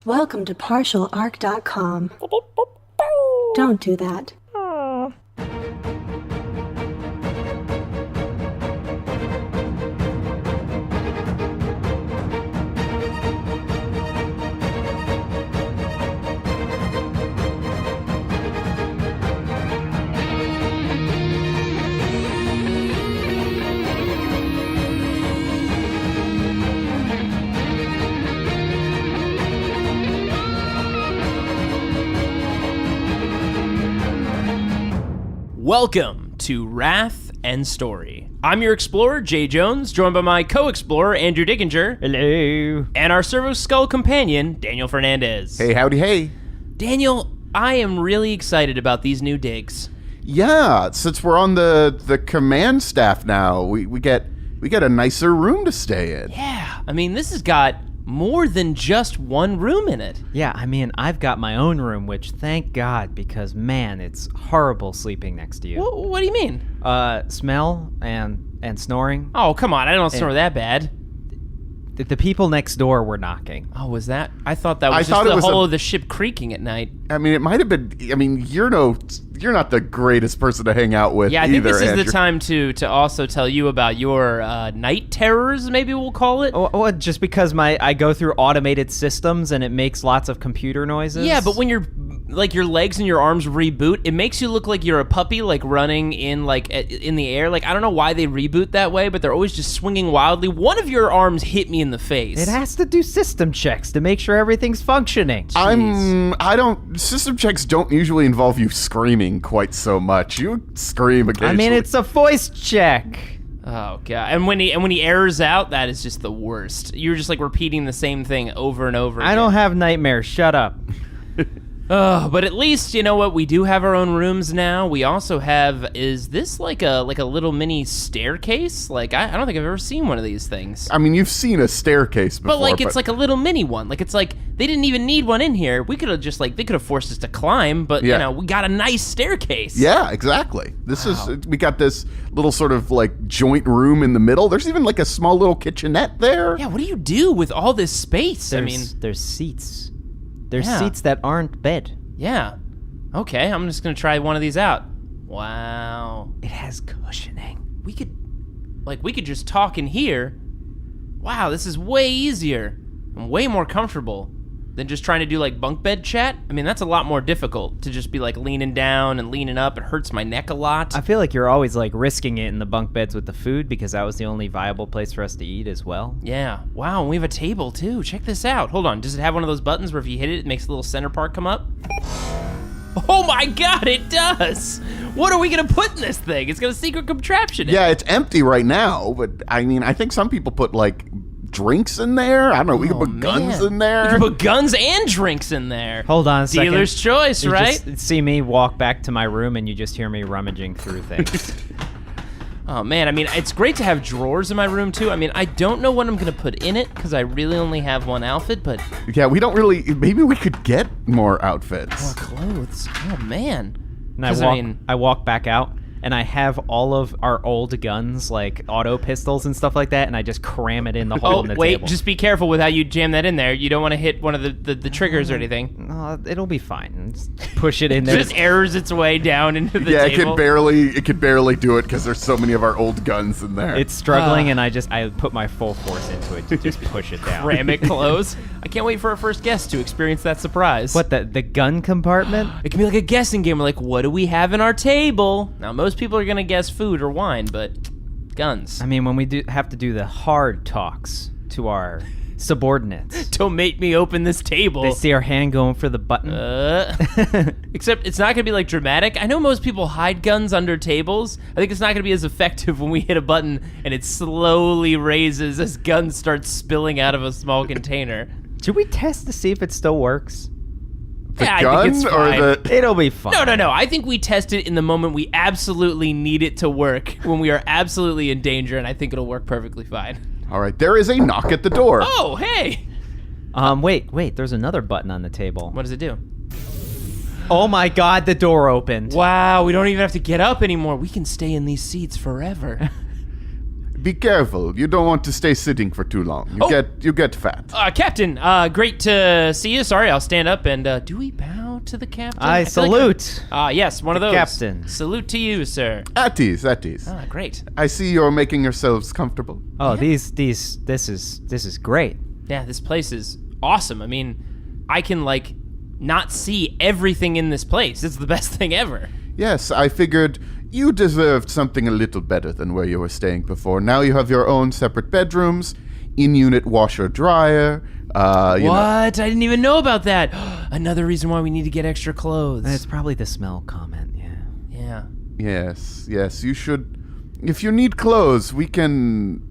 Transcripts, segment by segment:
Welcome to partialarc.com. Don't do that. Welcome to Wrath and Story. I'm your explorer, Jay Jones, joined by my co-explorer, Andrew Dickinger. Hello. And our Servo Skull companion, Daniel Fernandez. Hey, howdy, hey. Daniel, I am really excited about these new digs. Yeah, since we're on the command staff now, we get a nicer room to stay in. Yeah, I mean, this has got more than just one room in it. Yeah, I mean, I've got my own room, which thank God, because man, it's horrible sleeping next to you. What do you mean? Smell and snoring. Oh, come on, I don't snore that bad. The people next door were knocking. Oh, was that? I thought that was just the whole of the ship creaking at night. I mean, it might have been. I mean, you're not the greatest person to hang out with. Yeah, I think this is Andrew. the time to also tell you about your night terrors, maybe we'll call it. Oh, just because I go through automated systems and it makes lots of computer noises. Yeah, but when your legs and your arms reboot, it makes you look like you're a puppy, like running in the air. Like, I don't know why they reboot that way, but they're always just swinging wildly. One of your arms hit me in the face. It has to do system checks to make sure everything's functioning. System checks don't usually involve you screaming quite so much. You scream occasionally. I mean, it's a voice check. Oh god! And when he errors out, that is just the worst. You're just like repeating the same thing over and over again. I don't have nightmares. Shut up. But at least, you know what, we do have our own rooms now. We also have, is this like a little mini staircase? Like, I don't think I've ever seen one of these things. I mean, you've seen a staircase before. But it's like a little mini one. Like, it's like, they didn't even need one in here. We could have just, they could have forced us to climb, but, Yeah. we got a nice staircase. Yeah, exactly. We got this little sort of joint room in the middle. There's even a small little kitchenette there. Yeah, what do you do with all this space? There's seats. There's Yeah. seats that aren't bed. Yeah. Okay, I'm just gonna try one of these out. Wow. It has cushioning. We could just talk in here. Wow, this is way easier and way more comfortable than just trying to do bunk bed chat. I mean, that's a lot more difficult to just be leaning down and leaning up. It hurts my neck a lot. I feel like you're always risking it in the bunk beds with the food because that was the only viable place for us to eat as well. Yeah. Wow, and we have a table too. Check this out. Hold on. Does it have one of those buttons where if you hit it, it makes the little center part come up? Oh my god, it does! What are we gonna put in this thing? It's got a secret contraption in it. Yeah, it's empty right now, but I mean, I think some people put drinks in there. I don't know. We could put guns in there. We can put guns and drinks in there. Hold on a second. Dealer's choice, you right? Just see me walk back to my room and you just hear me rummaging through things. Oh man, I mean, it's great to have drawers in my room too. I mean, I don't know what I'm gonna put in it because I really only have one outfit, but Yeah, we don't really. Maybe we could get more outfits. more clothes. Oh man. And 'Cause, I walk back out and I have all of our old guns, auto pistols and stuff like that, and I just cram it in the hole in the table. Just be careful with how you jam that in there. You don't want to hit one of the triggers or anything. It'll be fine. Just push it in there. It just errors its way down into the Yeah, table. it could barely do it because there's so many of our old guns in there. It's struggling, and I put my full force into it to just push it down. Ram it close. I can't wait for our first guest to experience that surprise. What, the gun compartment? It can be like a guessing game. We're like, what do we have in our table? Now, most people are going to guess food or wine, but guns. I mean, when we have to do the hard talks to our subordinates. Don't make me open this table. They see our hand going for the button. Except it's not going to be dramatic. I know most people hide guns under tables. I think it's not going to be as effective when we hit a button and it slowly raises as guns start spilling out of a small container. Should we test to see if it still works? The I gun think it's or fine. the... It'll be fine. No. I think we test it in the moment we absolutely need it to work, when we are absolutely in danger, and I think it'll work perfectly fine. All right, there is a knock at the door. Oh, hey! Wait, there's another button on the table. What does it do? Oh my god, the door opened. Wow, we don't even have to get up anymore. We can stay in these seats forever. be careful. You don't want to stay sitting for too long. You get fat. Captain, great to see you. Sorry, I'll stand up and do we bow to the captain? I salute. Yes, one of those. Captain. Salute to you, sir. At ease. Great. I see you're making yourselves comfortable. Oh, this is great. Yeah, this place is awesome. I mean, I can like not see everything in this place. It's the best thing ever. Yes, I figured you deserved something a little better than where you were staying before. Now you have your own separate bedrooms, in-unit washer-dryer. What? I didn't even know about that. Another reason why we need to get extra clothes. It's probably the smell comment, yeah. Yeah. Yes, you should. If you need clothes, we can.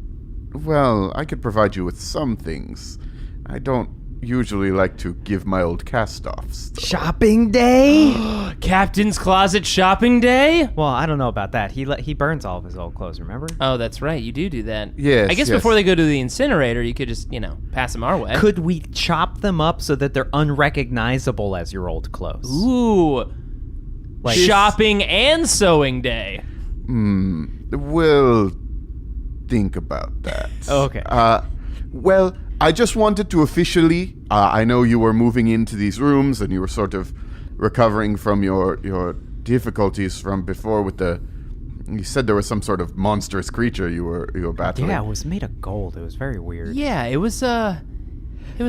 Well, I could provide you with some things. I don't usually like to give my old cast-offs, though. Shopping day? Captain's closet shopping day? Well, I don't know about that. He burns all of his old clothes, remember? Oh, that's right. You do that. Yes, I guess yes. before they go to the incinerator, you could just, pass them our way. Could we chop them up so that they're unrecognizable as your old clothes? Ooh. Like Shopping and sewing day. We'll think about that. Okay. Well, I just wanted to officially, I know you were moving into these rooms and you were sort of recovering from your difficulties from before with you said there was some sort of monstrous creature you were battling. Yeah, it was made of gold. It was very weird. Yeah, it was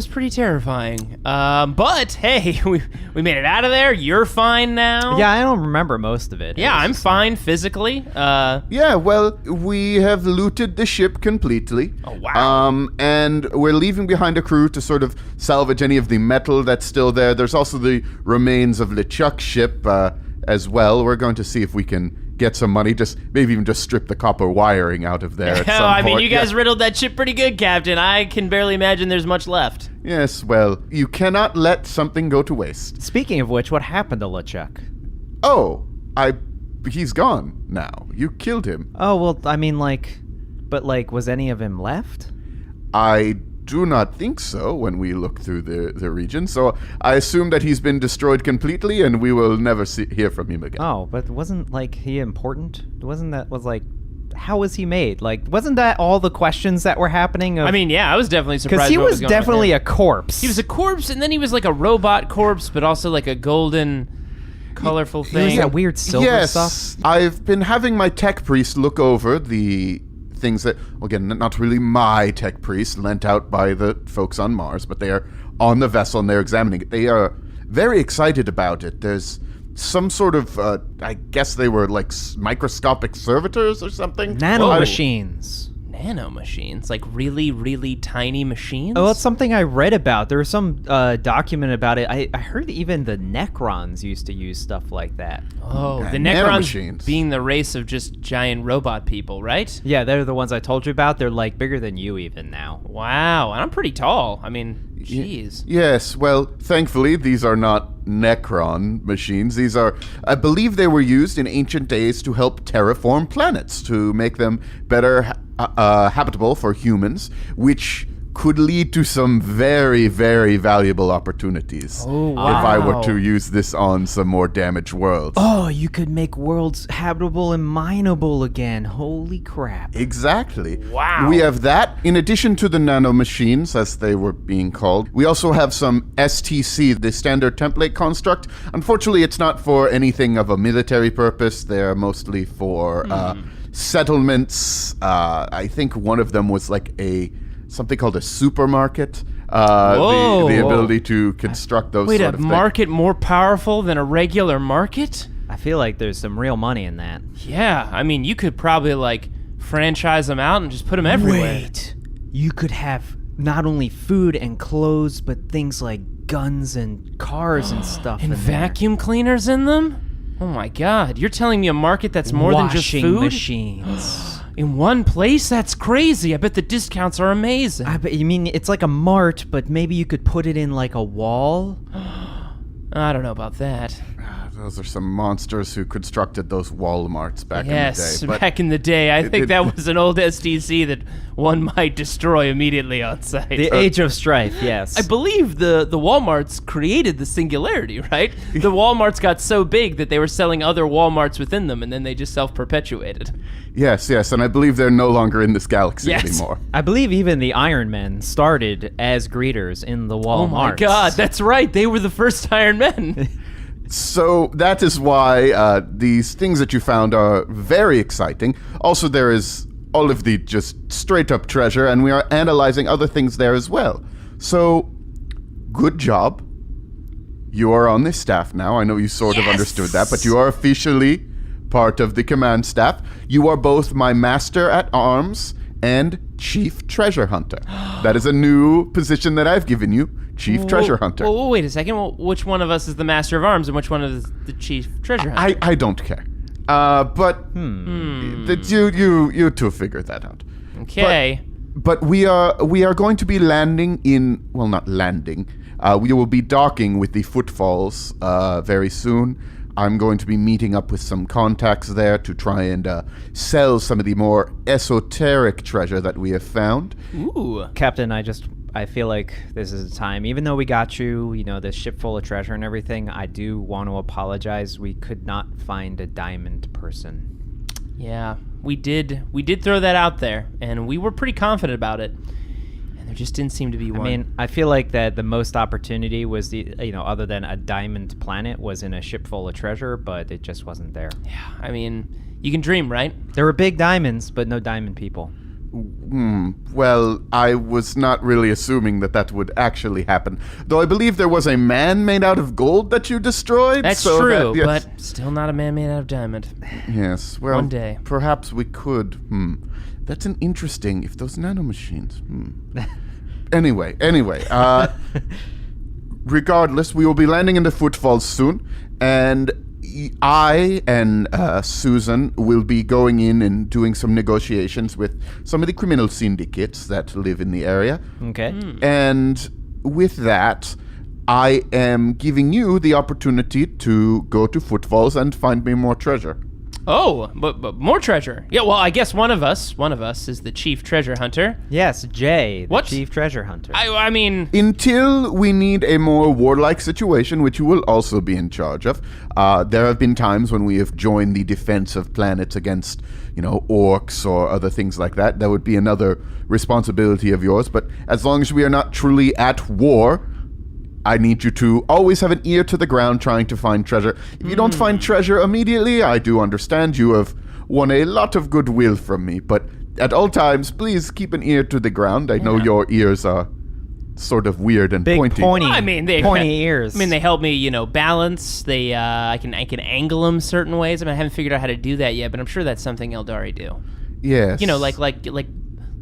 pretty terrifying. But hey, we made it out of there. You're fine now. Yeah, I don't remember most of it. Yeah, I'm fine physically. Yeah, well, we have looted the ship completely. Oh, wow. And we're leaving behind a crew to sort of salvage any of the metal that's still there. There's also the remains of LeChuck's ship as well. We're going to see if we can get some money, maybe even just strip the copper wiring out of there at some I point. mean, you guys riddled that ship pretty good, Captain. I can barely imagine there's much left. Yes, well, you cannot let something go to waste. Speaking of which, what happened to LeChuck? Oh, he's gone now. You killed him. Oh, well, I mean, was any of him left? I do not think so when we look through the region, so I assume that he's been destroyed completely and we will never hear from him again. Oh, but wasn't, he important? How was he made? Wasn't that all the questions that were happening? I mean, yeah, I was definitely surprised. Because he what was going on with definitely him. a corpse. He was a corpse, and then he was like a robot corpse, but also like a golden, colorful He was thing. that weird silver Yes, stuff. I've been having my tech priest look over the things that, again, not really my tech priest, lent out by the folks on Mars, but they are on the vessel and they're examining it. They are very excited about it. There's some sort of, I guess they were like microscopic servitors or something. Nanomachines. Nanomachines? Like really, really tiny machines? Oh, it's something I read about. There was some document about it. I heard even the Necrons used to use stuff like that. Oh, Yeah, the Necrons nanomachines. being the race of just giant robot people, right? Yeah, they're the ones I told you about. They're bigger than you even now. Wow, and I'm pretty tall. I mean, jeez. Yes, well, thankfully, these are not Necron machines. These are, I believe they were used in ancient days to help terraform planets, to make them better habitable for humans, which could lead to some very, very valuable opportunities if I were to use this on some more damaged worlds. Oh, you could make worlds habitable and mineable again. Holy crap. Exactly. Wow. We have that. In addition to the nanomachines, as they were being called, we also have some STC, the standard template construct. Unfortunately, it's not for anything of a military purpose. They're mostly for settlements. I think one of them was like something called a supermarket. The ability to construct those Wait, sort a of things. market more powerful than a regular market? I feel like there's some real money in that. Yeah, I mean, you could probably franchise them out and just put them everywhere. Wait, you could have not only food and clothes, but things like guns and cars and stuff. And in there. vacuum cleaners in them? Oh my god, you're telling me a market that's more than just Washing food? machines. In one place? That's crazy. I bet the discounts are amazing. You mean it's like a mart, but maybe you could put it in a wall? I don't know about that. Those are some monsters who constructed those Walmarts back Yes, in the day. back in the day. I think that was an old STC that one might destroy immediately on sight. The Age of Strife, yes. I believe the Walmarts created the singularity, right? The Walmarts got so big that they were selling other Walmarts within them, and then they just self-perpetuated. Yes, and I believe they're no longer in this galaxy anymore. I believe even the Iron Men started as greeters in the Walmarts. Oh my god, that's right. They were the first Iron Men. So that is why these things that you found are very exciting. Also, there is all of the just straight-up treasure, and we are analyzing other things there as well. So, good job. You are on this staff now. I know you sort of understood that, but you are officially part of the command staff. You are both my master at arms and chief treasure hunter. That is a new position that I've given you, chief treasure hunter. Well, wait a second. Well, which one of us is the master of arms and which one is the chief treasure hunter? I don't care. But you two figure that out. Okay. But we are going to be landing in, well, not landing. We will be docking with the Footfalls very soon. I'm going to be meeting up with some contacts there to try and sell some of the more esoteric treasure that we have found. Ooh. Captain, I feel like this is a time, even though we got you, this ship full of treasure and everything, I do want to apologize. We could not find a diamond person. Yeah, we did throw that out there, and we were pretty confident about it. And there just didn't seem to be one. I mean, I feel like that the most opportunity was other than a diamond planet, was in a ship full of treasure, but it just wasn't there. Yeah, I mean, you can dream, right? There were big diamonds, but no diamond people. Well, I was not really assuming that would actually happen. Though I believe there was a man made out of gold that you destroyed. That's so true, yes. but still not a man made out of diamond. Yes, well, One day. Perhaps we could. That's an interesting, if those nanomachines. Anyway, regardless, we will be landing in the Footfalls soon, and I and Susan will be going in and doing some negotiations with some of the criminal syndicates that live in the area. Okay. And with that, I am giving you the opportunity to go to Footfalls and find me more treasure. Oh, but more treasure. Yeah, well, I guess one of us is the chief treasure hunter. Yes, Jay, the What? chief treasure hunter. I mean, Until we need a more warlike situation, which you will also be in charge of. There have been times when we have joined the defense of planets against, orcs or other things like that. That would be another responsibility of yours. But as long as we are not truly at war, I need you to always have an ear to the ground trying to find treasure. If you don't find treasure immediately, I do understand you have won a lot of goodwill from me. But at all times, please keep an ear to the ground. I know your ears are sort of weird and Big pointy. pointy, I mean, pointy ears. I mean, they help me, balance. They, I can angle them certain ways. I mean, I haven't figured out how to do that yet, but I'm sure that's something Eldari do. Yes.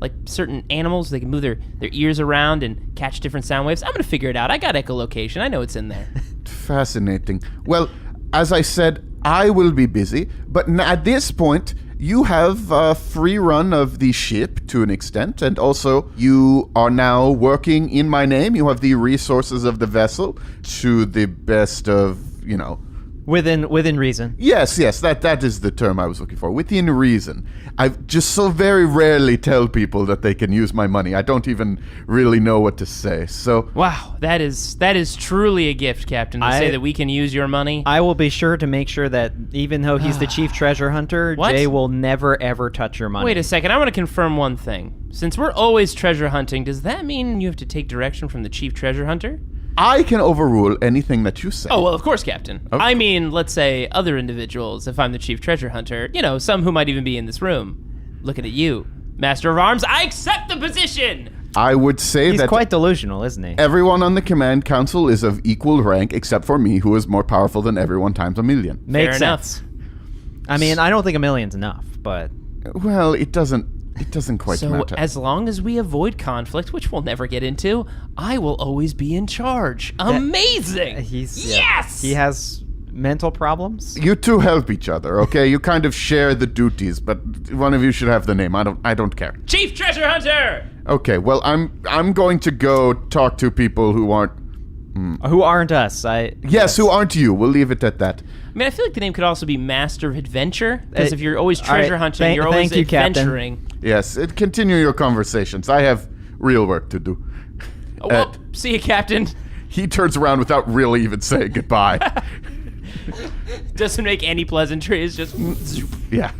Like certain animals, they can move their ears around and catch different sound waves. I'm gonna figure it out. I got echolocation. I know it's in there. Fascinating. Well, as I said, I will be busy, but at this point, you have a free run of the ship to an extent, and also you are now working in my name. You have the resources of the vessel to the best of, Within reason. Yes, that is the term I was looking for. Within reason. I just so very rarely tell people that they can use my money. I don't even really know what to say. So Wow, that is truly a gift, Captain, to say that we can use your money. I will be sure to make sure that even though he's the chief treasure hunter, What? Jay will never ever touch your money. Wait a second, I want to confirm one thing. Since we're always treasure hunting, does that mean you have to take direction from the chief treasure hunter? I can overrule anything that you say. Oh, well, of course, Captain. Of I mean, let's say other individuals, if I'm the chief treasure hunter, some who might even be in this room. Looking at you, Master of Arms, I accept the position! I would say He's that quite delusional, isn't he? everyone on the command council is of equal rank except for me, who is more powerful than everyone times a million. Makes Fair enough. sense. I mean, I don't think a million's enough, but Well, it doesn't quite So matter. as long as we avoid conflict, which we'll never get into, I will always be in charge. Amazing! Yes! He has mental problems. You two help each other, okay? You kind of share the duties, but one of you should have the name. I don't care. Chief Treasure Hunter! Okay, well, I'm going to go talk to people who aren't Who aren't us? Yes, who aren't you? We'll leave it at that. I mean, I feel like the name could also be Master of Adventure, because if you're always all right, treasure hunting, you're always thank you, Captain. adventuring. Yes, continue your conversations. I have real work to do. Oh, well, see you, Captain. He turns around without really even saying goodbye. Doesn't make any pleasantries, just... Yeah.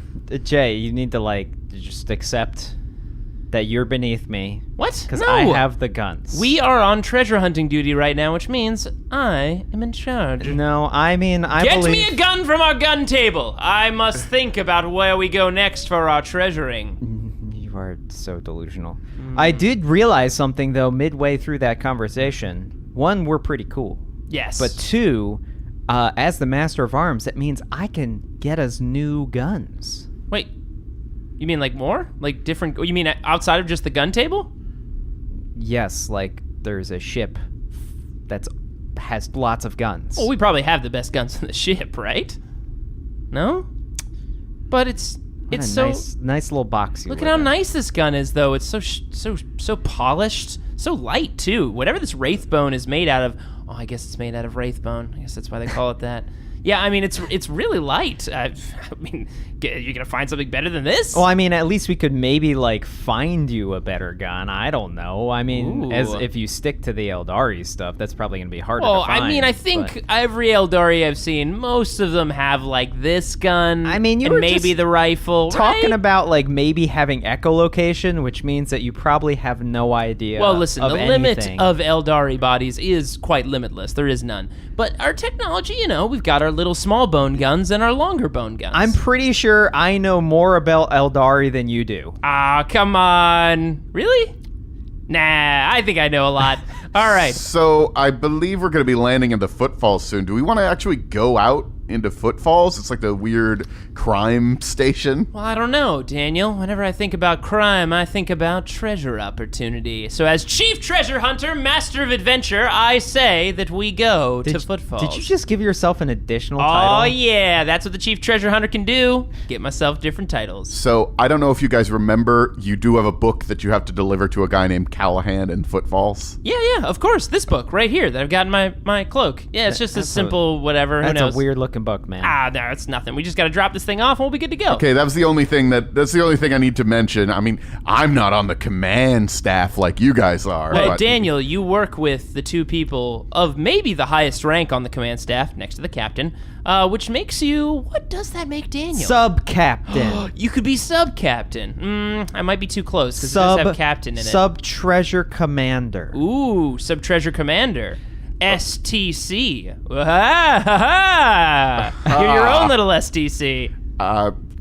Jay, you need to just accept that you're beneath me. What? Because No. I have the guns. We are on treasure hunting duty right now, which means I am in charge. No, I mean, I Get believe... me a gun from our gun table. I must think about where we go next for our treasuring. You are so delusional. I did realize something, though, midway through that conversation. One, we're pretty cool. Yes. But two, as the Master of Arms, that means I can get us new guns. Wait, you mean like more? Like different... You mean outside of just the gun table? Yes, there's a ship that has lots of guns. Well, we probably have the best guns on the ship, right? No? But it's What a so... nice little box you Look live at how in. nice this gun is, though. It's so polished, so light too. Whatever this wraithbone is made out of. Oh, I guess it's made out of wraithbone. I guess that's why they call it that. Yeah, I mean it's really light. I mean, you're gonna find something better than this? Well, I mean, at least we could maybe find you a better gun. I don't know. I mean, as Ooh. if you stick to the Eldari stuff, that's probably gonna be harder Well, to find. I mean, I think every Eldari I've seen, most of them have this gun. I mean, you and were maybe just the rifle. talking right? about maybe having echolocation, which means that you probably have no idea. Well, listen, of the anything. limit of Eldari bodies is quite limitless. There is none. But our technology, we've got our little small bone guns and our longer bone guns. I'm pretty sure I know more about Eldari than you do. Ah, come on. Really? Nah, I think I know a lot. All right. So I believe we're going to be landing in the Footfalls soon. Do we want to actually go out into Footfalls? It's like the weird crime station. Well, I don't know, Daniel. Whenever I think about crime, I think about treasure opportunity. So as Chief Treasure Hunter, Master of Adventure, I say that we go to Footfalls. Did you just give yourself an additional title? Oh, yeah. That's what the Chief Treasure Hunter can do. Get myself different titles. So I don't know if you guys remember, you do have a book that you have to deliver to a guy named Callahan in Footfalls. Yeah, of course. This book right here that I've got in my cloak. Yeah, it's just a simple whatever. Who That's knows? a weird looking book, man. Ah, no, it's nothing. We just got to drop this thing off and we'll be good to go. Okay, that's the only thing I need to mention. I mean, I'm not on the command staff like you guys are. Well, but Daniel, you work with the two people of maybe the highest rank on the command staff, next to the captain, which makes you... What does that make Daniel? Sub-captain. You could be sub-captain. I might be too close because it does have captain in it. Sub-treasure commander. Ooh, sub-treasure commander. STC. You're your own little STC.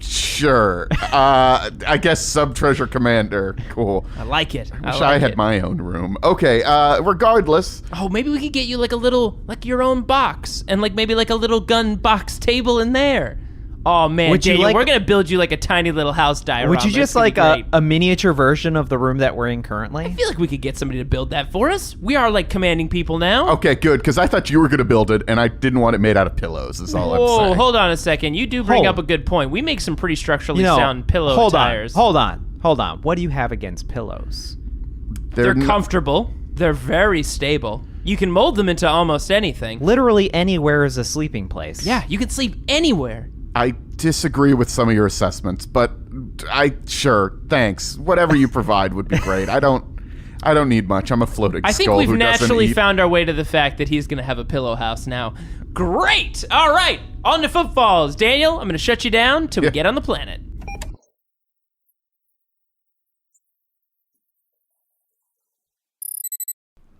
Sure. I guess sub-treasure commander. Cool. I like it. Wish I had my own room. Okay, regardless. Oh, maybe we could get you a little, your own box, and maybe a little gun box table in there. Oh man, Would you Daniel, like- we're gonna build you a tiny little house diorama. Would you It's just gonna be great. a miniature version of the room that we're in currently? I feel like we could get somebody to build that for us. We are commanding people now. Okay, good, because I thought you were going to build it, and I didn't want it made out of pillows, is all I'm Whoa, saying. hold on a second. You do bring Hold. up a good point. We make some pretty structurally sound pillow tires. Hold on. What do you have against pillows? They're n- comfortable. They're very stable. You can mold them into almost anything. Literally anywhere is a sleeping place. Yeah, you can sleep anywhere. I disagree with some of your assessments, but sure, thanks. Whatever you provide would be great. I don't need much. I'm a floating I think skull we've who doesn't naturally eat. found our way to the fact that he's going to have a pillow house now. Great! All right, on to Footfalls. Daniel, I'm going to shut you down till we get on the planet.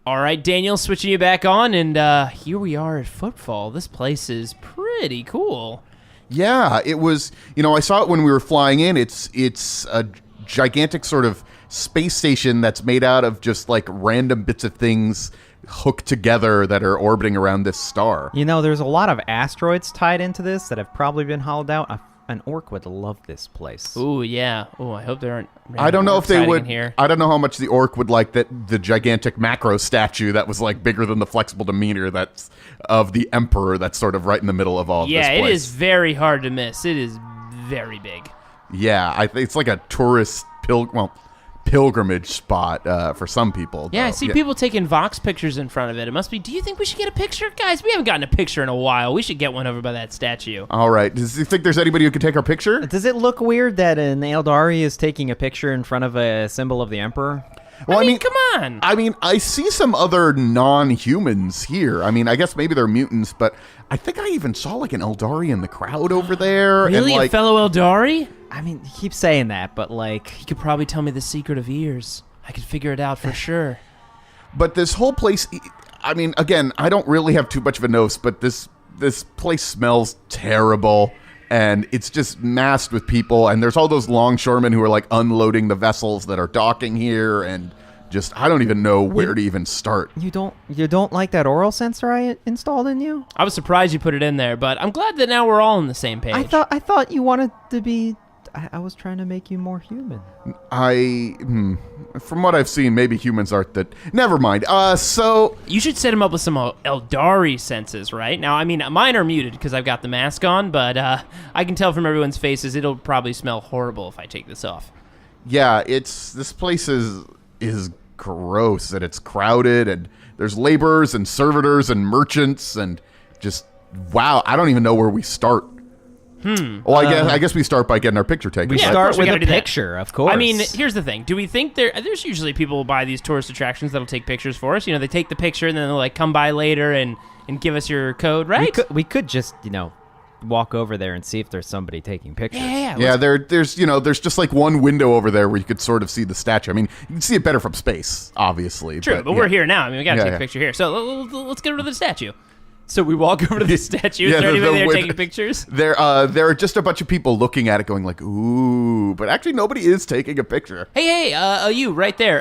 All right, Daniel, switching you back on, and here we are at Footfall. This place is pretty cool. Yeah, it was, I saw it when we were flying in. It's a gigantic sort of space station that's made out of just random bits of things hooked together that are orbiting around this star. There's a lot of asteroids tied into this that have probably been hollowed out. An orc would love this place. Ooh, yeah. Ooh, I hope there aren't. I don't know if they hiding would. in here. I don't know how much the orc would like the gigantic macro statue that was bigger than the flexible demeanor that's of the emperor that's sort of right in the middle of all of this Yeah, place. it is very hard to miss. It is very big. Yeah, it's like a tourist pilgrimage spot for some people. Yeah, though. I see people taking Vox pictures in front of it. It must be, do you think we should get a picture? Guys, we haven't gotten a picture in a while. We should get one over by that statue. All right. Does you think there's anybody who can take our picture? Does it look weird that an Eldari is taking a picture in front of a symbol of the Emperor? Well, I mean, come on. I mean, I see some other non-humans here. I mean, I guess maybe they're mutants, but I think I even saw like an Eldari in the crowd over there. Really? And, like, a fellow Eldari? I mean, he keeps saying that, but like... You could probably tell me the secret of ears. I could figure it out for sure. But this whole place, I mean, again, I don't really have too much of a nose, but this place smells terrible. And it's just massed with people, and there's all those longshoremen who are like unloading the vessels that are docking here, and just I don't even know where to even start. You don't like that oral sensor I installed in you? I was surprised you put it in there, but I'm glad that now we're all on the same page. I thought you wanted to be... I was trying to make you more human. From what I've seen, maybe humans aren't that. Never mind. So You should set him up with some Eldari senses, right? Now, I mean, mine are muted because I've got the mask on, but I can tell from everyone's faces it'll probably smell horrible if I take this off. yeah, this place is gross, and it's crowded, and there's laborers and servitors and merchants, and just wow, I don't even know where we start. Well, I guess we start by getting our picture taken. We Yeah, of start course we with a gotta do that. picture, of course. I mean, here's the thing. Do we think there's usually people who buy these tourist attractions that'll take pictures for us? You know, they take the picture and then they'll like come by later and give us your code, right? we could just, walk over there and see if there's somebody taking pictures. Yeah, there's just like one window over there where you could sort of see the statue. I mean, you can see it better from space, obviously. True, but yeah. we're here now. I mean, we gotta Yeah, take yeah. a picture here. So let's get rid of the statue. So we walk over to the statue. Yeah, Is there the anybody there win- taking pictures? There are just a bunch of people looking at it, going like, "Ooh," but actually nobody is taking a picture. Hey, you right there.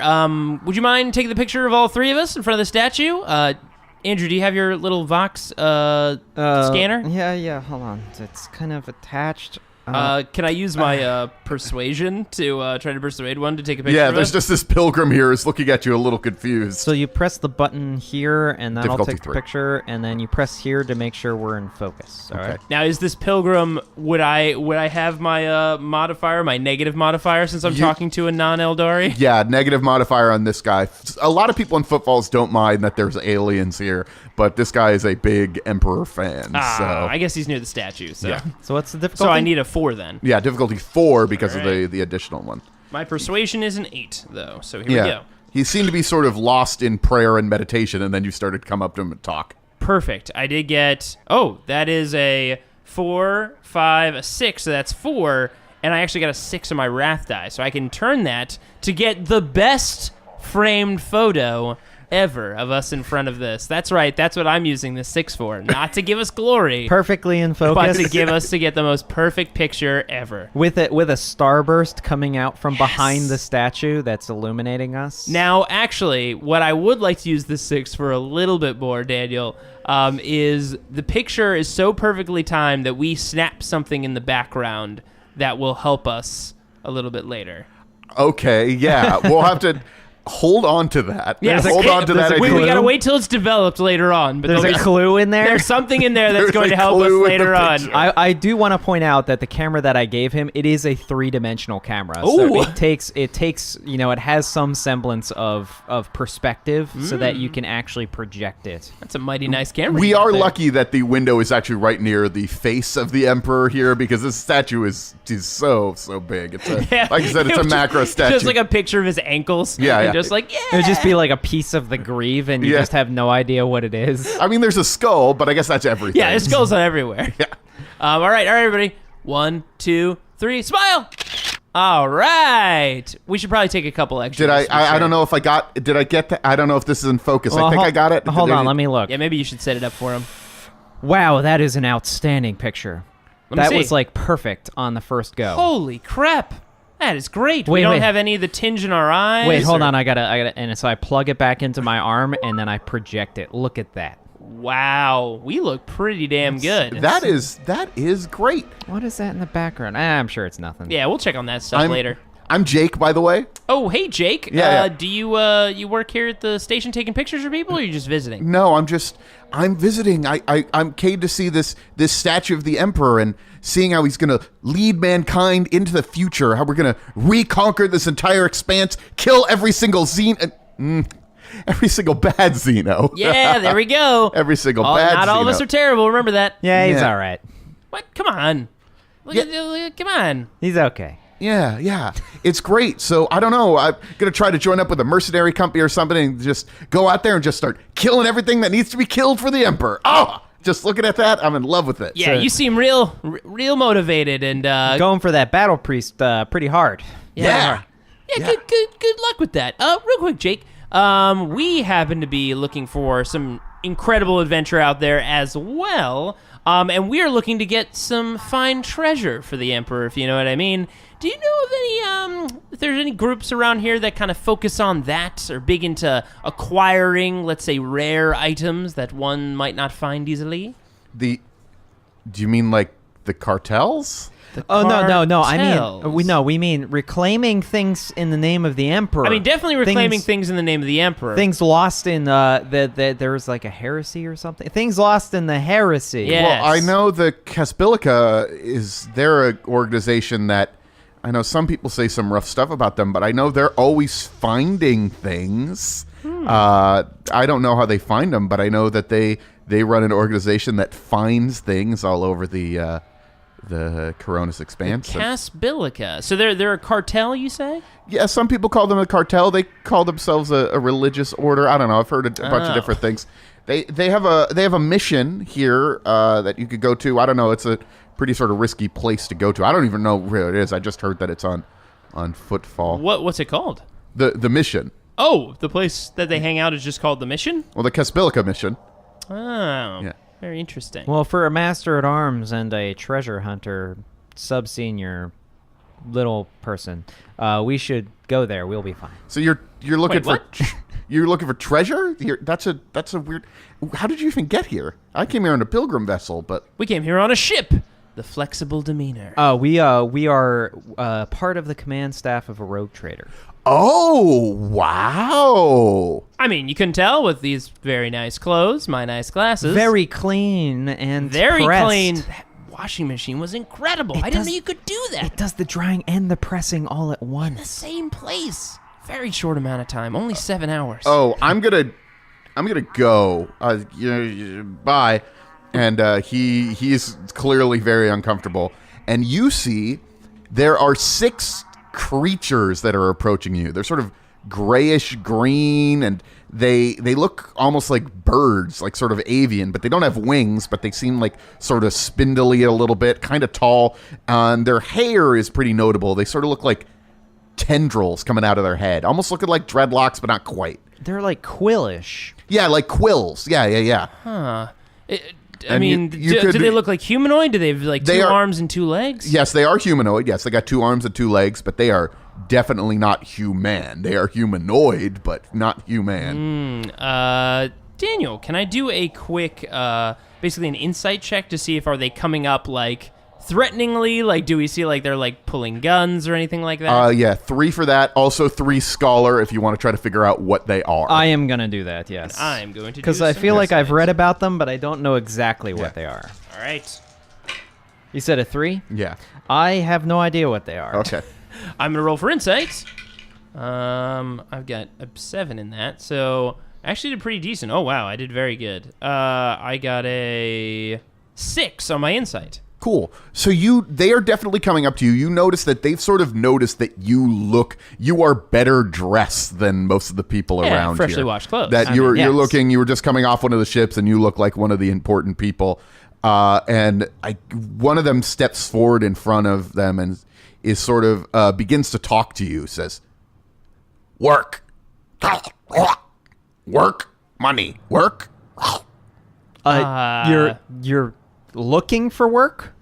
Would you mind taking the picture of all three of us in front of the statue? Andrew, do you have your little Vox scanner? Yeah, hold on. It's kind of attached. Can I use my persuasion to try to persuade one to take a picture Yeah, of there's us? just this pilgrim here who's looking at you a little confused. So you press the button here, and then I'll Difficulty take the 3. picture, and then you press here to make sure we're in focus. All Okay. right. Now, is this pilgrim, would I have my modifier, my negative modifier, since I'm talking to a non-Eldari? Yeah, negative modifier on this guy. A lot of people in Footfalls don't mind that there's aliens here, but this guy is a big Emperor fan. So I guess he's near the statue, so. Yeah. So what's the difficulty? So I need a 4 then. yeah, difficulty 4 because All of the additional one. My persuasion is an 8, though, so here Yeah, we go. he seemed to be sort of lost in prayer and meditation, and then you started to come up to him and talk. Perfect. I did get, that is a 4, 5, a 6, so that's 4, and I actually got a 6 on my wrath die, so I can turn that to get the best framed photo ever of us in front of this. That's right, that's what I'm using this 6 for. Not to give us glory, perfectly in but focus. to get the most perfect picture ever. with a starburst coming out from behind the statue that's illuminating us. Now, actually, what I would like to use this 6 for a little bit more, Daniel, is the picture is so perfectly timed that we snap something in the background that will help us a little bit later. Okay, yeah, we'll have to hold on to that. Yes. Hold on to that. We idea. gotta wait till it's developed later on. But There's there'll a be- clue in there. There's something in there that's There's going a to help us clue in the later on. picture. I do want to point out that the camera that I gave him, it is a 3-dimensional camera. Ooh. So it takes it has some semblance of perspective so that you can actually project it. That's a mighty nice camera. We you got are there. lucky that the window is actually right near the face of the Emperor here, because this statue is so big. It's a, Yeah. like I said, it's It a was macro statue. Just like a picture of his ankles. Yeah, and yeah. just like, It would just be like a piece of the greave, and you Yeah. just have no idea what it is. I mean, there's a skull, but I guess that's everything. Yeah, his skull's on everywhere. Yeah. All right, everybody. 1, 2, 3, smile. All right. We should probably take a couple extras. Did I? for I sure. don't know if I got. Did I get that? I don't know if this is in focus. I Well, think I got it. Hold on, let me look. Yeah, maybe you should set it up for him. Wow, that is an outstanding picture. Let me That see. was like perfect on the first go. Holy crap. That is great. Wait, we don't wait. have any of the tinge in our eyes. Wait, hold or- on. I gotta, and so I plug it back into my arm, and then I project it. Look at that. Wow. We look pretty damn good. That is great. What is that in the background? I'm sure it's nothing. Yeah, we'll check on that stuff later. I'm Jake, by the way. Oh, hey, Jake. Yeah. Do you you work here at the station taking pictures of people, or are you just visiting? No, I'm visiting. I'm came to see this statue of the Emperor and seeing how he's going to lead mankind into the future, how we're going to reconquer this entire expanse, kill every single every single bad Xeno. Yeah, there we go. Every single bad Not all of Xeno. us are terrible. Remember that. Yeah, he's Yeah. all right. What? Come on. Come on. He's okay. Yeah. It's great. So, I don't know. I'm going to try to join up with a mercenary company or something and just go out there and just start killing everything that needs to be killed for the Emperor. Oh, just looking at that, I'm in love with it. Yeah, you seem real motivated and Going for that battle priest pretty hard. Yeah. Good luck with that. Real quick, Jake. We happen to be looking for some incredible adventure out there as well. And we are looking to get some fine treasure for the Emperor, if you know what I mean. Do you know of any, if there's any groups around here that kind of focus on that or big into acquiring, let's say, rare items that one might not find easily? Do you mean like the cartels? Oh, no. I Cartels. we mean reclaiming things in the name of the Emperor. I mean, definitely reclaiming things in the name of the Emperor. Things lost in there was like a heresy or something. Things lost in the heresy. Yeah. Yes. Well, I know the Caspilica they're an organization that I know some people say some rough stuff about them, but I know they're always finding things. I don't know how they find them, but I know that they run an organization that finds things all over the Coronis Expanse. Caspilica. So they're a cartel, you say? Yeah, some people call them a cartel. They call themselves a religious order. I don't know. I've heard a bunch of different things. They have a mission here that you could go to. I don't know. It's a pretty sort of risky place to go to. I don't even know where it is. I just heard that it's on Footfall. What's it called? The mission. Oh, the place that they hang out is just called the Mission? Well, the Caspilica mission. Oh, Yeah. very interesting. Well, for a master at arms and a treasure hunter, sub-senior little person, we should go there. We'll be fine. So you're looking Wait, what? for you're looking for treasure? That's a weird. How did you even get here? I came here on a pilgrim vessel, but We came here on a ship. The Flexible Demeanor. We are part of the command staff of a rogue trader. oh wow. I mean, you can tell with these very nice clothes, my nice glasses. Very clean and Very pressed. clean. That washing machine was incredible. I didn't know you could do that. It does the drying and the pressing all at The once. same place. Very short amount of time. Only 7 hours. Oh, I'm gonna go. Bye. And he's clearly very uncomfortable. And you see, there are 6 creatures that are approaching you. They're sort of grayish green, and they look almost like birds, like sort of avian, but they don't have wings, but they seem like sort of spindly a little bit, kind of tall. And their hair is pretty notable. They sort of look like tendrils coming out of their head, almost looking like dreadlocks, but not quite. They're like quillish. Yeah, like quills. Yeah. Huh. I And mean, you could do be- they look like humanoid? Do they have like They 2 are- arms and 2 legs? Yes, they are humanoid. Yes, they got 2 arms and 2 legs, but they are definitely not human. They are humanoid, but not human. Daniel, can I do a quick, basically an insight check to see if are they coming up like threateningly? Like, do we see like they're like pulling guns or anything like that? Yeah, 3 for that. Also 3 scholar if you want to try to figure out what they are. I am gonna do that. Yes. I'm going to do Because I some feel like I've insight. read about them, but I don't know exactly what they are. All right. You said a 3? Yeah. I have no idea what they are. Okay. I'm gonna roll for insight. I've got a 7 in that, so I actually did pretty decent. Oh wow, I did very good. I got a 6 on my insight. Cool. So they are definitely coming up to you. You notice that they've sort of noticed that you are better dressed than most of the people Yeah, around freshly here. washed clothes. That I you mean, yes. were just coming off one of the ships and you look like one of the important people. And one of them steps forward in front of them and is sort of begins to talk to you. Says, "Work, work, money, work." You're looking for work?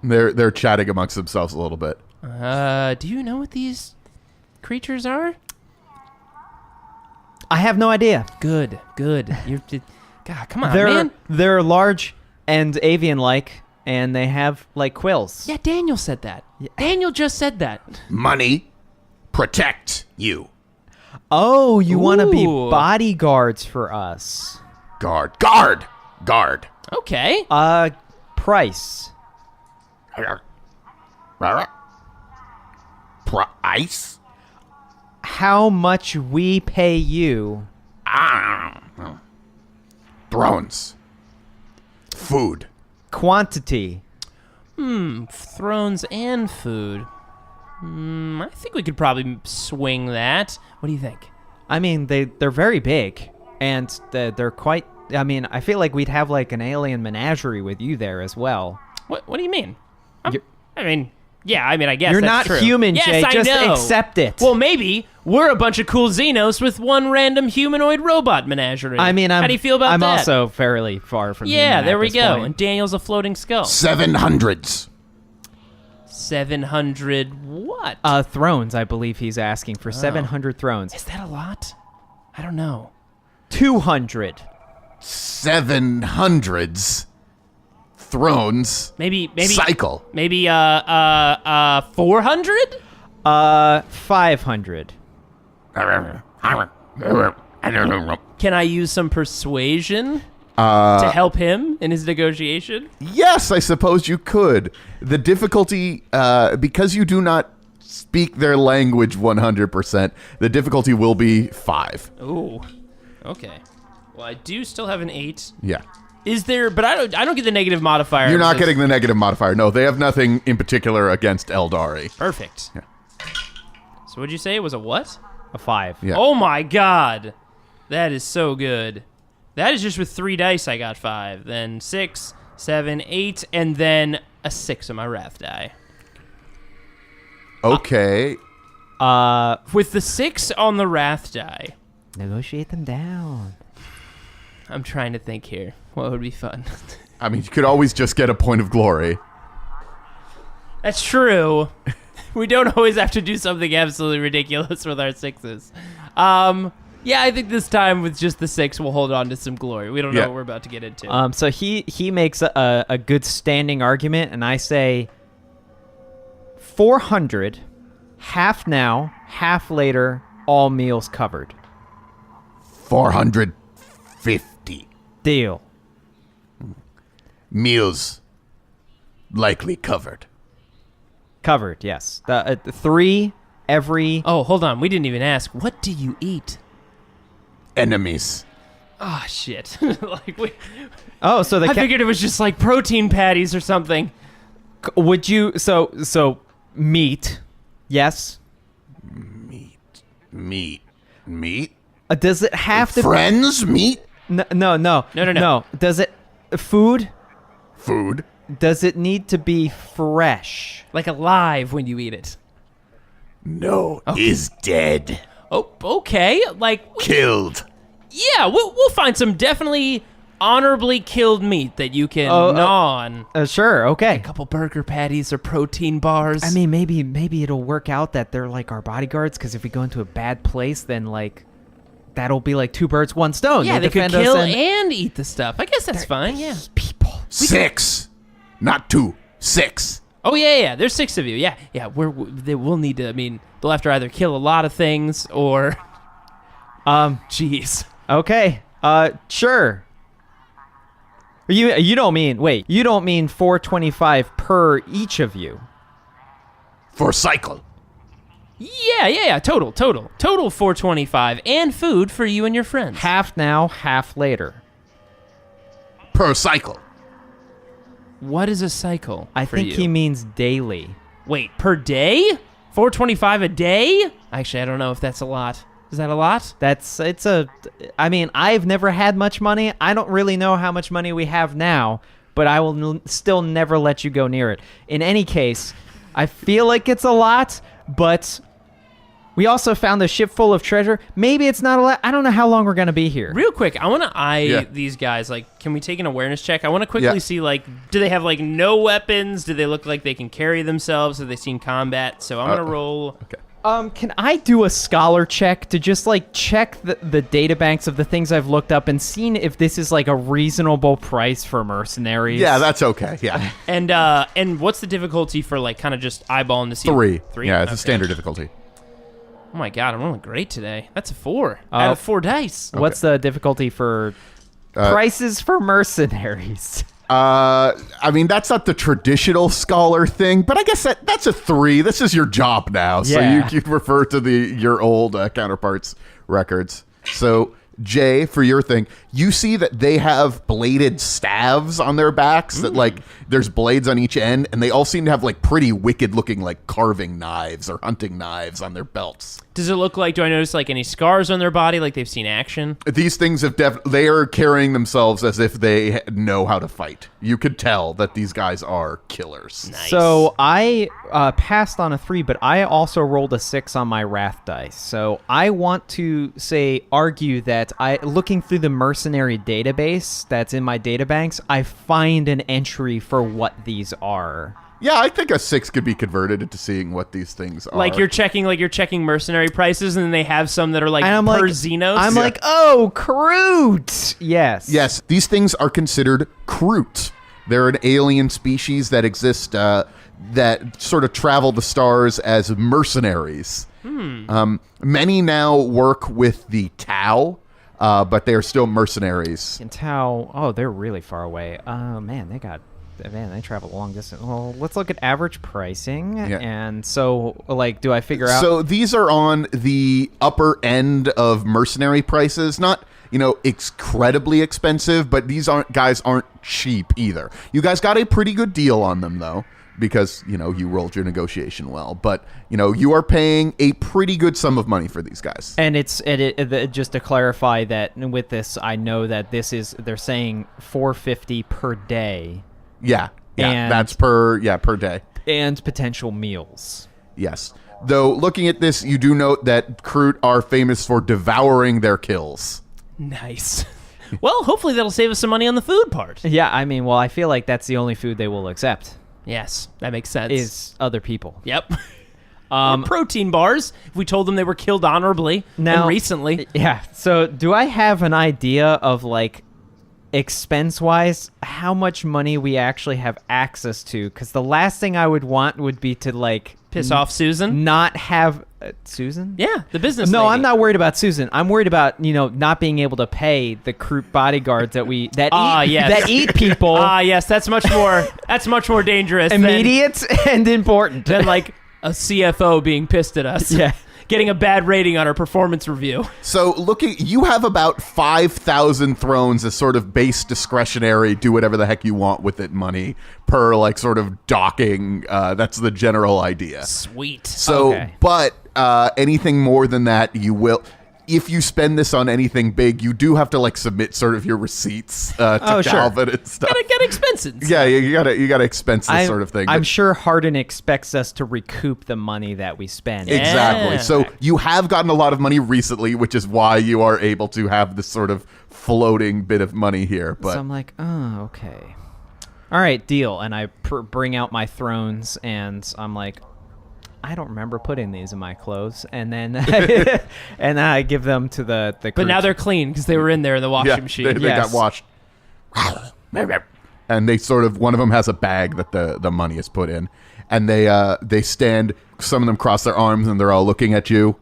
They're chatting amongst themselves a little bit. Do you know what these creatures are? I have no idea. Good. God, come on, man. They're large and avian-like, and they have like quills. Yeah, Daniel said that. Daniel just said that. Money, protect you. Oh, you want to be Ooh. bodyguards for us? Guard. Okay. Price. Price? How much we pay you? Thrones. Food. Quantity. Thrones and food. I think we could probably swing that. What do you think? I mean, they're very big, and they're quite. I mean, I feel like we'd have like an alien menagerie with you there as well. What do you mean? You're- I guess You're that's not true. human, yes, Jay. I Just know. accept it. Well, maybe we're a bunch of cool Xenos with one random humanoid robot menagerie. I mean, how do you feel about I'm that? also fairly far from. yeah, human there at we this go. point. And Daniel's a floating skull. 700s. 700 what? Thrones, I believe he's asking for 700 thrones. Is that a lot? I don't know. 200. 700s. Thrones. Maybe Cycle. Maybe 400? 500. Can I use some persuasion to help him in his negotiation? Yes, I suppose you could. The difficulty, because you do not speak their language 100%, the difficulty will be 5. Ooh. Okay. Well, I do still have an 8. Yeah. Is there? But I don't get the negative modifier. You're not because- getting the negative modifier. No, they have nothing in particular against Eldari. Perfect. Yeah. So what'd you say? It was a what? A 5. Yeah. Oh my god, that is so good. That is just with 3 dice. I got 5, then 6, 7, 8, and then a 6 on my wrath die. Okay. With the 6 on the wrath die, Negotiate them down. I'm trying to think here. What would be fun? I mean, you could always just get a point of glory. That's true. We don't always have to do something absolutely ridiculous with our 6s. Yeah, I think this time with just the 6, we'll hold on to some glory. We don't know Yeah. what we're about to get into. So he makes a good standing argument, and I say 400, half now, half later, all meals covered. 450. Deal. Meals likely covered. Covered, yes. The 3 every. Oh, hold on. We didn't even ask. What do you eat? Enemies. Ah, shit. Oh, so the I figured it was just like protein patties or something. would you so meat? Yes. Meat. Does it have to? Friends? Meat? No. Does it food? Food? Does it need to be fresh? Like alive when you eat it. No. Is dead. Oh, okay. Like, Killed. yeah, we'll find some definitely honorably killed meat that you can gnaw on. Sure. Okay. A couple burger patties or protein bars. I mean, maybe it'll work out that they're like our bodyguards. Because if we go into a bad place, then like that'll be like 2 birds, 1 stone. yeah, they could defend us kill and- and eat the stuff. I guess that's fine. Yeah. people. 6. Not 2. 6. Oh yeah. There's 6 of you. Yeah. They will need to. I mean, they'll have to either kill a lot of things or. Jeez. Okay. Sure. You don't mean 425 per each of you. For cycle. Yeah. Total 425 and food for you and your friends. Half now, half later. Per cycle. What is a cycle? I for think you? he means daily. Wait, per day? 425 a day? Actually, I don't know if that's a lot. Is that a lot? I mean, I've never had much money. I don't really know how much money we have now, but I will still never let you go near it. In any case, I feel like it's a lot, but we also found a ship full of treasure. Maybe it's not a lot. I don't know how long we're going to be here. Real quick, I want to eye Yeah. these guys. Like, can we take an awareness check? I want to quickly Yeah. see, like, do they have, like, no weapons? Do they look like they can carry themselves? Have they seen combat? So I'm going to roll Can I do a scholar check to just like check the data banks of the things I've looked up and seen if this is like a reasonable price for mercenaries? Yeah, that's okay. Yeah. And what's the difficulty for like kind of just eyeballing to see? 3. 3? Yeah, it's a Okay. standard difficulty. Oh my god, I'm rolling great today. That's a 4. I have 4 dice. What's the difficulty for prices for mercenaries? I mean, that's not the traditional scholar thing, but I guess that's a 3. This is your job now, so Yeah. you refer to your old counterparts' records. So, Jay, for your thing, you see that they have bladed staves on their backs that, like, there's blades on each end, and they all seem to have, like, pretty wicked-looking, like, carving knives or hunting knives on their belts. Does it look like, do I notice like any scars on their body, like they've seen action? These things have they are carrying themselves as if they know how to fight. You could tell that these guys are killers. Nice. So I passed on a 3, but I also rolled a 6 on my wrath dice. So I want to argue that looking through the mercenary database that's in my databanks, I find an entry for what these are. Yeah, I think a 6 could be converted into seeing what these things are. Like you're checking mercenary prices, and then they have some that are like And I'm per like, Xenos. I'm like, oh, Kroot! Yes. Yes, these things are considered Kroot. They're an alien species that exist that sort of travel the stars as mercenaries. Many now work with the Tau, but they are still mercenaries. And Tau, oh, they're really far away. Oh, man, they travel a long distance. Well, let's look at average pricing. Yeah. And so, like, do I figure out? So these are on the upper end of mercenary prices. Not, incredibly expensive, but these guys aren't cheap either. You guys got a pretty good deal on them, though, because, you rolled your negotiation well. But, you are paying a pretty good sum of money for these guys. And just to clarify that with this, I know that they're saying $450 per day. Yeah, And- that's per day. And potential meals. Yes. Though, looking at this, you do note that Kroot are famous for devouring their kills. nice. Well, hopefully that'll save us some money on the food part. Yeah, I mean, well, I feel like that's the only food they will accept Yes, that makes sense. is other people. Yep. Or protein bars, if we told them they were killed honorably and recently. Yeah. So do I have an idea of, like, expense-wise, how much money we actually have access to? Because the last thing I would want would be to, like... Piss off Susan? Not have... Susan? Yeah, the business No, lady. I'm not worried about Susan. I'm worried about, not being able to pay the Kroot bodyguards that eat people. Yes, that's much more dangerous immediate and important. than like a CFO being pissed at us. Yeah. Getting a bad rating on our performance review. So, you have about 5,000 thrones as sort of base discretionary, do whatever the heck you want with it money per, like, sort of docking. That's the general idea. Sweet. So, Okay. but anything more than that, you will... If you spend this on anything big, you do have to, like, submit sort of your receipts to sure. Calvin and stuff. Gotta get expenses. Yeah, you gotta expense this sort of thing. I'm But- sure Hardin expects us to recoup the money that we spend. Yeah. Exactly. So you have gotten a lot of money recently, which is why you are able to have this sort of floating bit of money here. But So I'm like, oh, okay. All right, deal. And I bring out my thrones, and I'm like, I don't remember putting these in my clothes. And then and then I give them to the But now Kroot. they're clean because they were in there in the washing machine. they Yes. got washed. And they sort of, one of them has a bag that the money is put in, and they stand. Some of them cross their arms, and they're all looking at you.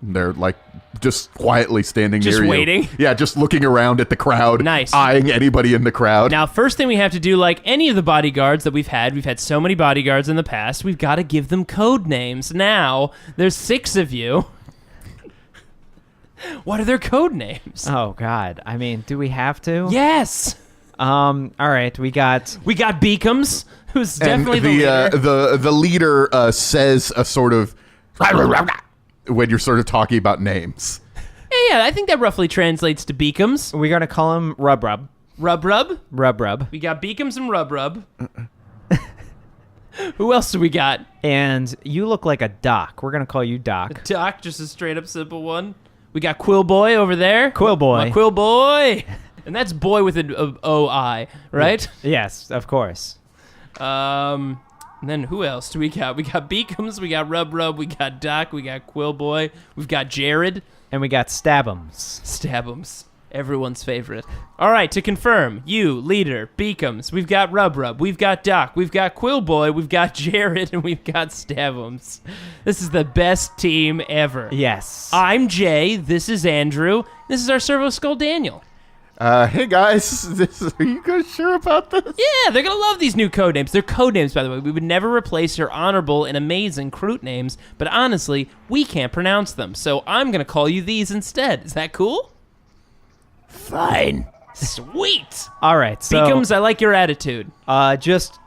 They're like just quietly standing Just near you. waiting? Yeah, just looking around at the crowd. Nice. Eyeing anybody in the crowd. Now, first thing we have to do, like any of the bodyguards that we've had so many bodyguards in the past, we've got to give them code names. Now, there's 6 of you. What are their code names? Oh, God. I mean, do we have to? Yes. All right, we got... Beacums, who's And definitely the leader. the leader says a sort of when you're sort of talking about names. Yeah, I think that roughly translates to Beacums. We're going to call him Rub Rub. Rub Rub. Rub Rub. We got Beacums and Rub Rub. Who else do we got? And you look like a Doc. We're going to call you Doc. Doc, just a straight up simple one. We got Quill Boy over there. Quill Boy. My Quill Boy. And that's boy with an O-I, right? Yes, of course. And then who else do we got? We got Beacums, we got Rub Rub, we got Doc, we got Quillboy, we've got Jared. And we got Stab'ems. Stab'ems. Everyone's favorite. All right, to confirm, you, leader, Beacums, we've got Rub Rub, we've got Doc, we've got Quillboy, we've got Jared, and we've got Stab'ems. This is the best team ever. Yes. I'm Jay, this is Andrew, this is our Servo Skull Daniel. Hey guys, are you guys sure about this? Yeah, they're gonna love these new code names. They're code names, by the way. We would never replace your honorable and amazing Kroot names, but honestly, we can't pronounce them, so I'm gonna call you these instead. Is that cool? Fine. Sweet. All right, so Beacums, I like your attitude.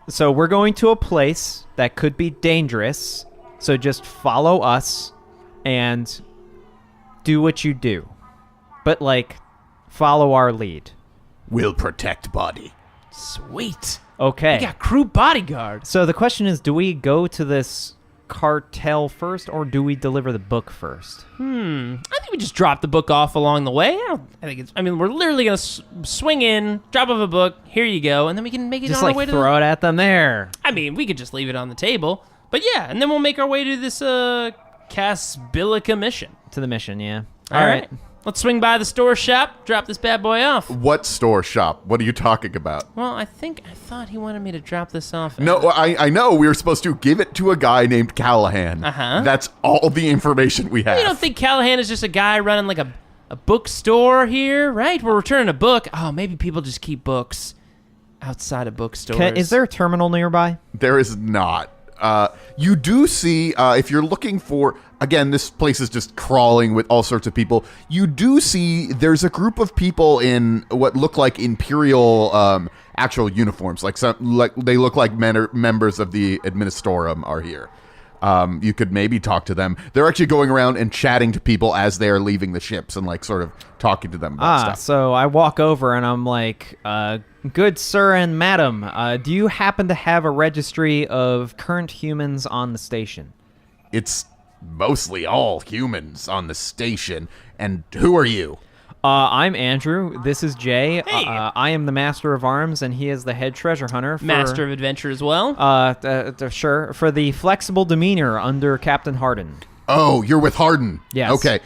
so we're going to a place that could be dangerous. So just follow us and do what you do. But like follow our lead. We'll protect body. Sweet. Okay. We got Kroot bodyguard. So the question is, do we go to this cartel first or do we deliver the book first? I think we just drop the book off along the way. We're literally gonna swing in, drop off a book. Here you go, and then we can make it Just on like our way to. throw it at them there. We could just leave it on the table. But yeah, and then we'll make our way to this Casbilica mission. To the mission, yeah. All right. Let's swing by the store shop, drop this bad boy off. What store shop? What are you talking about? Well, I thought he wanted me to drop this off. No, I know we were supposed to give it to a guy named Callahan. Uh-huh. That's all the information we have. You don't think Callahan is just a guy running like a bookstore here, right? We're returning a book. Oh, maybe people just keep books outside of bookstores. Is there a terminal nearby? There is not. You do see, if you're looking for, again, this place is just crawling with all sorts of people. You do see there's a group of people in what look like Imperial actual uniforms. Like they look like members of the Administorum are here. You could maybe talk to them. They're actually going around and chatting to people as they are leaving the ships and like sort of talking to them about stuff. So I walk over and I'm like, good sir and madam, do you happen to have a registry of current humans on the station? It's mostly all humans on the station. And who are you? I'm Andrew. This is Jay. Hey. I am the master of arms, and he is the head treasure hunter. Master of adventure as well. Sure. For the flexible demeanor under Captain Harden. Oh, you're with Harden. Yes. Okay.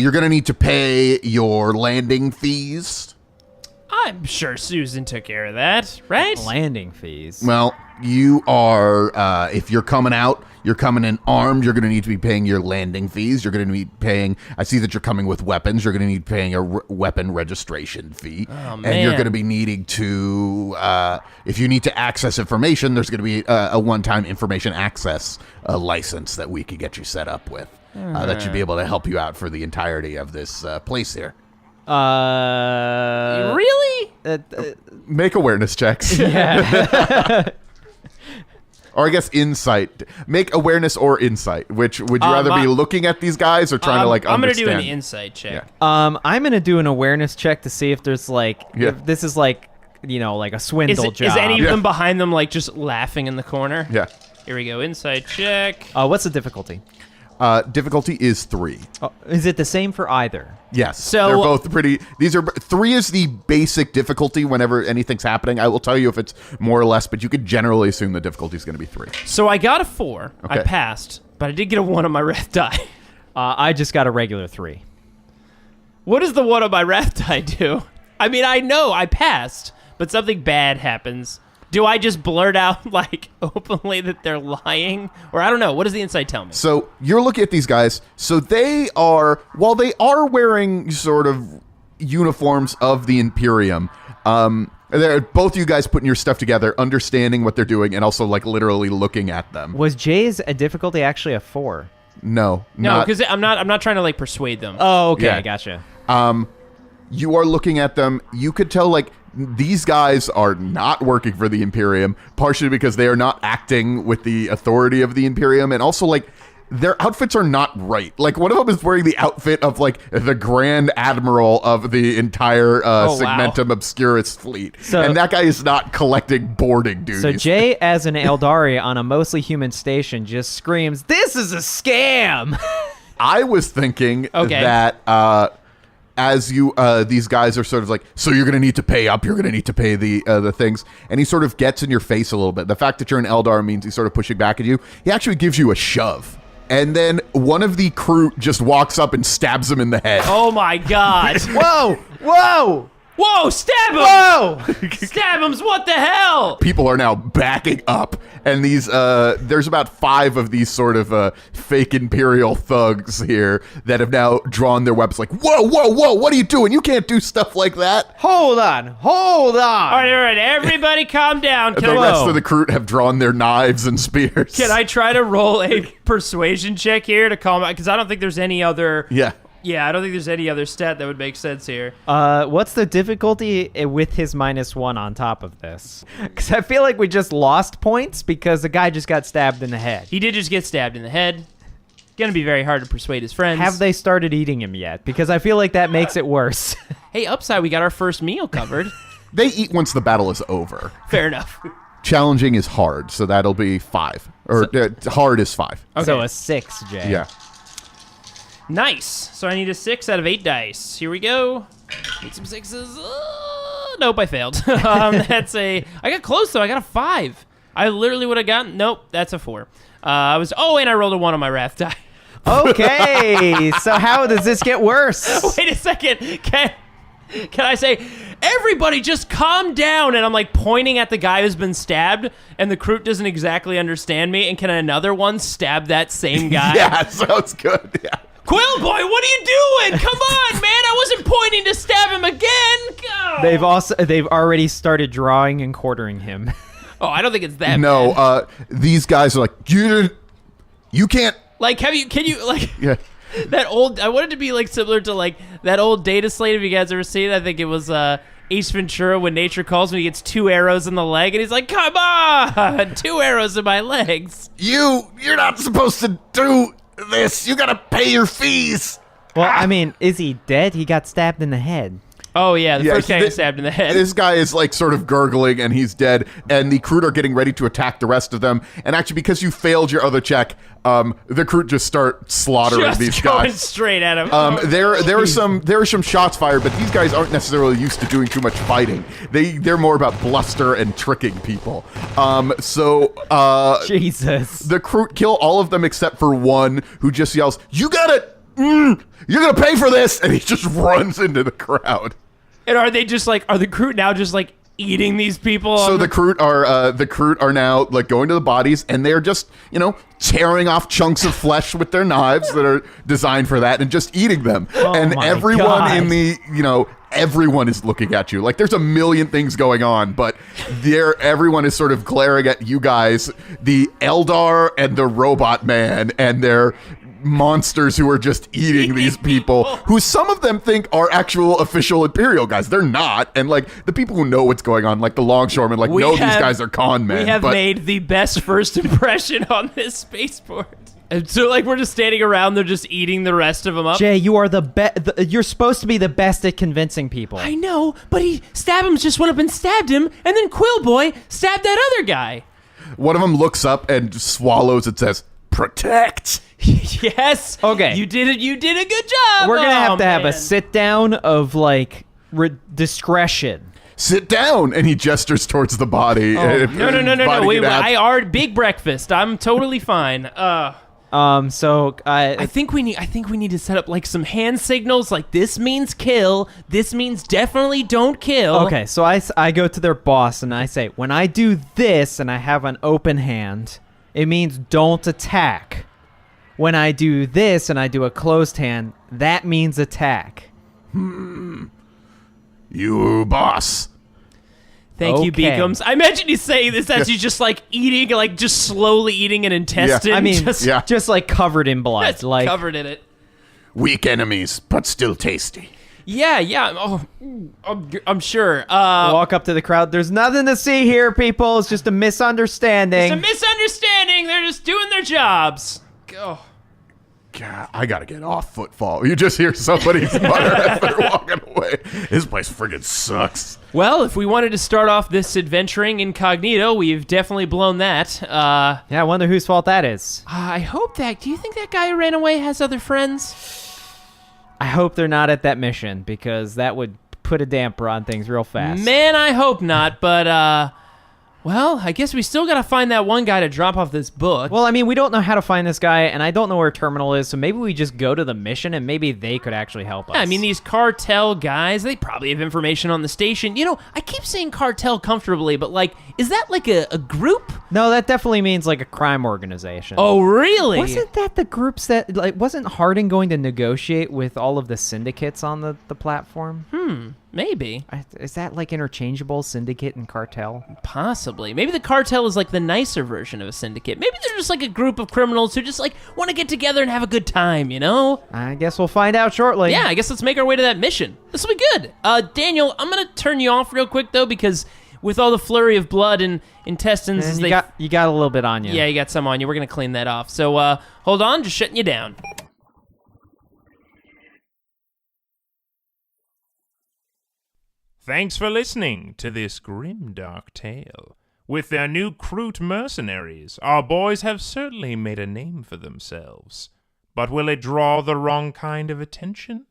You're going to need to pay your landing fees. I'm sure Susan took care of that, right? Landing fees. Well, you are, if you're coming out, you're coming in armed, you're going to need to be paying your landing fees. You're going to be paying, I see that you're coming with weapons. You're going to need paying a weapon registration fee. Oh, man. And you're going to be needing to, if you need to access information, there's going to be a one-time information access license that we could get you set up with. That should be able to help you out for the entirety of this place here. Really? Make awareness checks. Yeah. Or I guess insight. Make awareness or insight. Which would you rather be looking at these guys or trying to like I'm understand? going to do an insight check. I'm gonna do an awareness check to see if there's like, Yeah. if this is like, like a swindle job. Is any of them behind them like just laughing in the corner? Yeah. Here we go. Insight check. What's the difficulty? Difficulty is 3. Is it the same for either? Yes. So- they're both pretty. These are 3 is the basic difficulty whenever anything's happening. I will tell you if it's more or less, but you could generally assume the difficulty is going to be 3. So I got a 4. I Okay. passed, but I did get a 1 on my wrath die. I just got a regular 3. What does the 1 on my wrath die do? I mean, I know I passed, but something bad happens. Do I just blurt out, like, openly that they're lying? Or I don't know. What does the insight tell me? So you're looking at these guys. So they are, while they are wearing sort of uniforms of the Imperium, they're both you guys putting your stuff together, understanding what they're doing, and also like literally looking at them. Was Jay's a difficulty actually a 4? No, No, not. because I'm not trying to, like, persuade them. Oh, okay, Yeah. gotcha. You are looking at them. You could tell, like, these guys are not working for the Imperium, partially because they are not acting with the authority of the Imperium, and also, like, their outfits are not right. Like, one of them is wearing the outfit of, like, the Grand Admiral of the entire Segmentum Obscurus fleet. So- and that guy is not collecting boarding duties. So Jay, as an Eldari on a mostly human station, just screams, "This is a scam!" I was thinking Okay. that as you, these guys are sort of like, so you're going to need to pay up. You're going to need to pay the things. And he sort of gets in your face a little bit. The fact that you're an Eldar means he's sort of pushing back at you. He actually gives you a shove. And then one of the crew just walks up and stabs him in the head. Oh my God. Whoa! Whoa! Whoa, stab him! Whoa! Stab him, what the hell? People are now backing up, and these there's about 5 of these sort of fake Imperial thugs here that have now drawn their weapons like, whoa, what are you doing? You can't do stuff like that. Hold on! All right, everybody calm down. The rest of the crew have drawn their knives and spears. Can I try to roll a persuasion check here to calm out? Because I don't think there's any other... Yeah, I don't think there's any other stat that would make sense here. What's the difficulty with his -1 on top of this? Because I feel like we just lost points because the guy just got stabbed in the head. He did just get stabbed in the head. Gonna be very hard to persuade his friends. Have they started eating him yet? Because I feel like that makes it worse. Hey, upside, we got our first meal covered. They eat once the battle is over. Fair enough. Challenging is hard, so that'll be 5. Or hard is 5. Okay. So a 6, Jay. Yeah. Nice. So I need a 6 out of 8 dice. Here we go. Need some 6s. Nope, I failed. I got close though. I got a 5. I literally would have gotten. Nope, that's a 4. And I rolled a 1 on my wrath die. Okay, so how does this get worse? Wait a second. Can I say, everybody just calm down? And I'm like pointing at the guy who's been stabbed, and the crew doesn't exactly understand me. And can another one stab that same guy? Yeah, sounds good. Yeah. Quill boy, what are you doing? Come on, man! I wasn't pointing to stab him again. Oh. They've already started drawing and quartering him. Oh, I don't think it's that. No, bad. These guys are like, you can't. Like, can you like? Yeah. That old. I wanted to be like similar to like that old Data Slate. If you guys ever seen it, I think it was Ace Ventura when nature calls when he gets 2 arrows in the leg, and he's like, "Come on, 2 arrows in my legs." You're not supposed to do this. You gotta pay your fees. Well, I mean, is he dead? He got stabbed in the head. Oh yeah, the first guy got stabbed in the head. This guy is like sort of gurgling and he's dead, and the crew are getting ready to attack the rest of them. And actually, because you failed your other check, the crew just start slaughtering these going guys. straight at him. There are some shots fired, but these guys aren't necessarily used to doing too much fighting. They're more about bluster and tricking people. Jesus. The crew kill all of them except for one who just yells, "You gotta, you're gonna pay for this!" And he just runs into the crowd. And are the crew now just like eating these people? So the crew are now like going to the bodies, and they're just, tearing off chunks of flesh with their knives that are designed for that and just eating them. And everyone in the, everyone is looking at you. Like there's a million things going on, but everyone is sort of glaring at you guys, the Eldar and the robot man, and their monsters who are just eating these people who some of them think are actual official Imperial guys. They're not. And like the people who know what's going on, like the longshoremen, these guys are con men. We have made the best first impression on this spaceport. And so like we're just standing around, they're just eating the rest of them up. Jay, you are you're supposed to be the best at convincing people. I know, but Stabham's just went up and stabbed him, and then Quill Boy stabbed that other guy. One of them looks up and swallows and says, "Protect." Yes. Okay. You did it. You did a good job. We're gonna have a sit down of like discretion. Sit down, and he gestures towards the body. No. I already big breakfast. I'm totally fine. So I think we need to set up like some hand signals. Like this means kill. This means definitely don't kill. Okay. So I go to their boss and I say, when I do this and I have an open hand, it means don't attack. When I do this and I do a closed hand, that means attack. You boss. Thank you, Beacums. I imagine you saying this as you just like eating, like just slowly eating an intestine. Yeah. I mean, just just like covered in blood. Like covered in it. Weak enemies, but still tasty. Yeah. Oh, I'm sure. Walk up to the crowd. There's nothing to see here, people. It's just a misunderstanding. It's a misunderstanding. They're just doing their jobs. Oh. God, I gotta get off Footfall. You just hear somebody mutter as they're walking away. This place friggin' sucks. Well, if we wanted to start off this adventuring incognito, we've definitely blown that. Yeah, I wonder whose fault that is. I hope that... Do you think that guy who ran away has other friends? I hope they're not at that mission, because that would put a damper on things real fast. Man, I hope not, but, well, I guess we still gotta find that one guy to drop off this book. Well, I mean, we don't know how to find this guy, and I don't know where Terminal is, so maybe we just go to the mission, and maybe they could actually help us. Yeah, I mean, these cartel guys, they probably have information on the station. You know, I keep saying cartel comfortably, but, like, is that like a group? No, that definitely means like a crime organization. Oh, really? Wasn't that the groups that, like, wasn't Harding going to negotiate with all of the syndicates on the platform? Maybe. Is that like interchangeable, syndicate and cartel? Possibly. Maybe the cartel is like the nicer version of a syndicate. Maybe they're just like a group of criminals who just like want to get together and have a good time, you know? I guess we'll find out shortly. Yeah, I guess let's make our way to that mission. This will be good. Daniel, I'm going to turn you off real quick, though, because with all the flurry of blood and intestines... And you got a little bit on you. Yeah, you got some on you. We're going to clean that off. So hold on, just shutting you down. Thanks for listening to this grimdark tale. With their new Kroot mercenaries, our boys have certainly made a name for themselves. But will it draw the wrong kind of attention?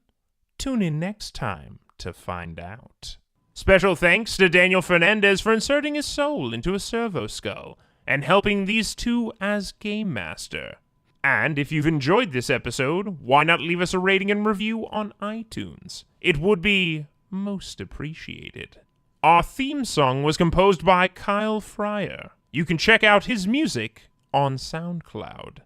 Tune in next time to find out. Special thanks to Daniel Fernandez for inserting his soul into a Servo skull and helping these two as Game Master. And if you've enjoyed this episode, why not leave us a rating and review on iTunes? It would be most appreciated. Our theme song was composed by Kyle Fryer. You can check out his music on SoundCloud.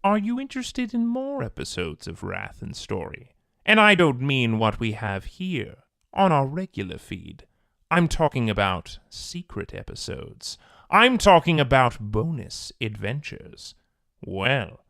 Are you interested in more episodes of Wrath and Story? And I don't mean what we have here on our regular feed. I'm talking about secret episodes. I'm talking about bonus adventures. Well,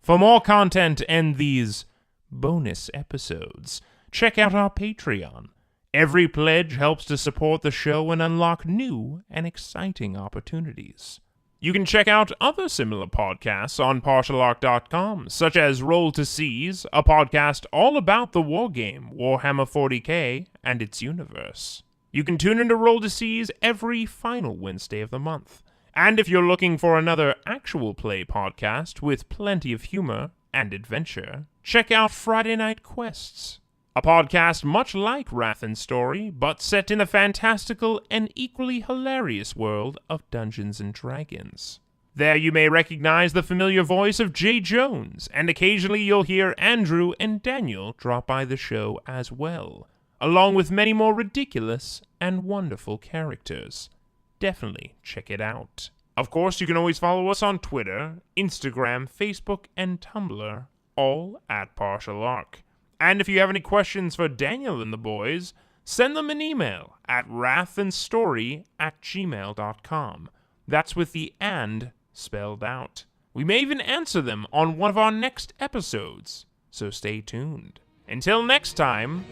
for more content and these bonus episodes, check out our Patreon. Every pledge helps to support the show and unlock new and exciting opportunities. You can check out other similar podcasts on partialarc.com, such as Roll to Seize, a podcast all about the wargame Warhammer 40k and its universe. You can tune into Roll to Seize every final Wednesday of the month. And if you're looking for another actual play podcast with plenty of humor and adventure, check out Friday Night Quests, a podcast much like Wrath and Story, but set in a fantastical and equally hilarious world of Dungeons and Dragons. There you may recognize the familiar voice of Jay Jones, and occasionally you'll hear Andrew and Daniel drop by the show as well, along with many more ridiculous and wonderful characters. Definitely check it out. Of course, you can always follow us on Twitter, Instagram, Facebook, and Tumblr, all at Partial Arc. And if you have any questions for Daniel and the boys, send them an email at wrathandstory@gmail.com. That's with the "and" spelled out. We may even answer them on one of our next episodes, so stay tuned. Until next time,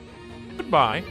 goodbye.